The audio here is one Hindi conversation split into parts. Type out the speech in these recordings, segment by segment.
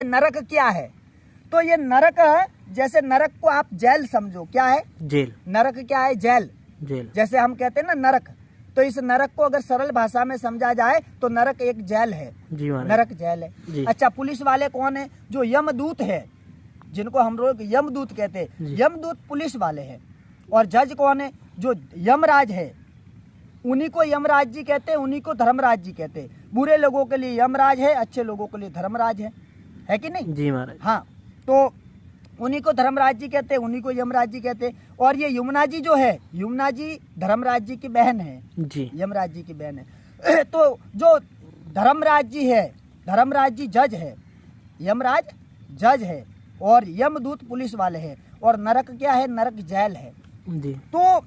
नरक क्या है? तो ये नरक है, जैसे नरक को आप जेल समझो। क्या है? जेल। नरक क्या है? जेल। जेल। जैसे हम कहते हैं ना नरक, तो इस नरक को अगर सरल भाषा में समझा जाए तो नरक एक जेल है। जी नरक जेल है। अच्छा, पुलिस वाले कौन है? जो यमदूत है, जिनको हम लोग यमदूत कहते हैं, यमदूत पुलिस वाले हैं। और जज कौन है? जो यमराज है, उन्हीं को यमराज जी कहते हैं, उन्हीं को धर्मराज जी कहते हैं। बुरे लोगों के लिए यमराज है, अच्छे लोगों के लिए धर्मराज है कि नहीं? जी महाराज। हाँ, तो उन्हीं को धर्मराज जी कहते हैं, उन्हीं को यमराज जी कहते हैं। और ये यमुना जी जो है, यमुना जी धर्मराज जी की बहन है जी, यमराज जी की बहन है। तो जो धर्मराज जी है, धर्मराज जी जज है, यमराज जज है, और यमदूत पुलिस वाले हैं। और नरक क्या है? नरक जेल है जी। तो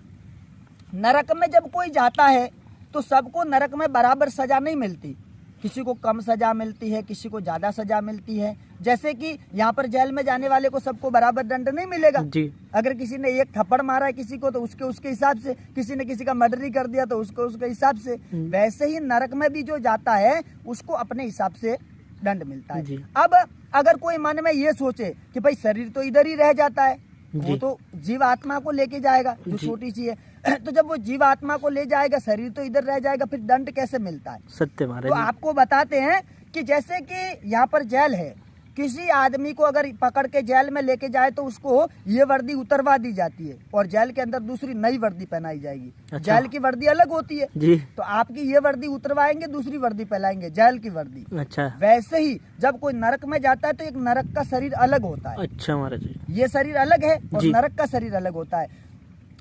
नरक में जब कोई जाता है तो सबको नरक में बराबर सजा नहीं मिलती। किसी को कम सजा मिलती है, किसी को ज्यादा सजा मिलती है। जैसे कि यहाँ पर जेल में जाने वाले को सबको बराबर दंड नहीं मिलेगा जी। अगर किसी ने एक थप्पड़ मारा है किसी को तो उसके हिसाब से, किसी ने किसी का मर्डर ही कर दिया तो उसके हिसाब से। वैसे ही नरक में भी जो जाता है उसको अपने हिसाब से दंड मिलता है। अब अगर कोई मन में ये सोचे कि भाई शरीर तो इधर ही रह जाता है, वो तो जीव आत्मा को लेके जाएगा जो छोटी सी है, तो जब वो जीव आत्मा को ले जाएगा, शरीर तो इधर रह जाएगा, फिर दंड कैसे मिलता है? सत्य महाराज। तो आपको बताते हैं कि जैसे कि यहाँ पर जेल है, किसी आदमी को अगर पकड़ के जेल में लेके जाए तो उसको ये वर्दी उतरवा दी जाती है और जेल के अंदर दूसरी नई वर्दी पहनाई जाएगी। अच्छा। जेल की वर्दी अलग होती है जी। तो आपकी ये वर्दी उतरवाएंगे, दूसरी वर्दी पहनाएंगे, जेल की वर्दी। अच्छा। वैसे ही जब कोई नरक में जाता है तो एक नरक का शरीर अलग होता है। अच्छा महाराज। ये शरीर अलग है और नरक का शरीर अलग होता है।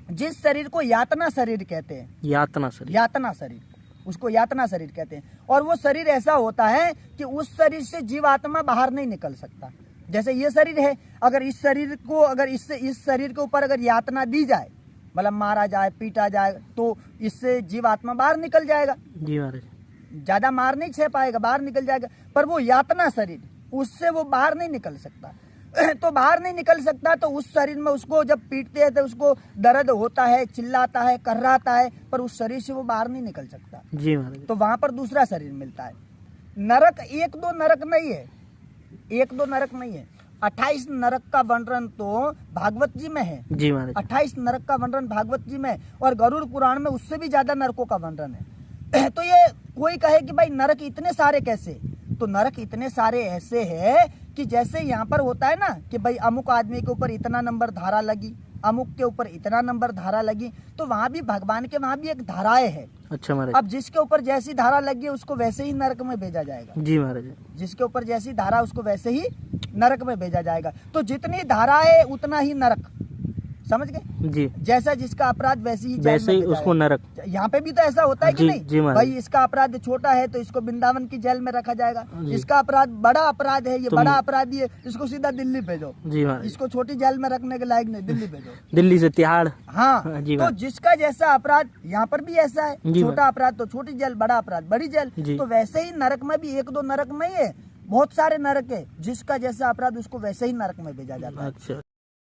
जिस शरीर को यातना शरीर कहते हैं, यातना शरीर, उसको यातना शरीर कहते हैं। और वो शरीर ऐसा होता है कि उस शरीर से जीव आत्मा बाहर नहीं निकल सकता। जैसे ये शरीर है, अगर इस शरीर को, अगर इस शरीर के ऊपर अगर यातना दी जाए, मतलब मारा जाए, पीटा जाए, तो इससे जीव आत्मा बाहर निकल जाएगा। जी महाराज। ज्यादा मार नहीं छह पाएगा, बाहर निकल जाएगा। पर वो यातना शरीर, उससे वो बाहर नहीं निकल सकता। तो बाहर नहीं निकल सकता तो उस शरीर में उसको जब पीटते हैं तो उसको दर्द होता है, चिल्लाता है, कर्राता है, पर उस शरीर से वो बाहर नहीं निकल सकता। जी महाराज। तो वहां पर दूसरा शरीर मिलता है। नरक एक दो नरक नहीं है, 28 नरक का वर्णन तो भागवत जी में है। जी महाराज। 28 नरक का वर्णन भागवत जी में है और गरुड़ पुराण में उससे भी ज्यादा नरकों का वर्णन है। तो ये कोई कहे कि भाई नरक इतने सारे कैसे? तो नरक इतने सारे ऐसे है कि जैसे यहाँ पर होता है ना कि भाई अमुक आदमी के ऊपर इतना नंबर धारा लगी, अमुक के ऊपर इतना नंबर धारा लगी, तो वहाँ भी भगवान के वहाँ भी एक धाराएं है। अच्छा महाराज। अब जिसके ऊपर जैसी धारा लगी उसको वैसे ही नरक में भेजा जाएगा। जी महाराज। जिसके ऊपर जैसी धारा उसको वैसे ही नरक में भेजा जाएगा। तो जितनी धारा है उतना ही नरक, समझ गए? जी। जैसा जिसका अपराध वैसे ही उसको नरक। यहाँ पे भी तो ऐसा होता है कि नहीं? जी भाई इसका अपराध छोटा है तो इसको वृंदावन की जेल में रखा जाएगा। इसका अपराध बड़ा अपराध है, ये बड़ा अपराधी है, इसको सीधा दिल्ली भेजो। जी महाराज। इसको छोटी जेल में रखने के लायक नहीं, दिल्ली भेजो, दिल्ली से तिहाड़। हाँ। तो जिसका जैसा अपराध यहाँ पर भी ऐसा है, छोटा अपराध तो छोटी जेल, बड़ा अपराध बड़ी जेल। तो वैसे ही नरक में भी एक दो नरक नहीं है, बहुत सारे नरक है। जिसका जैसा अपराध उसको वैसे ही नरक में भेजा जाता है। अच्छा।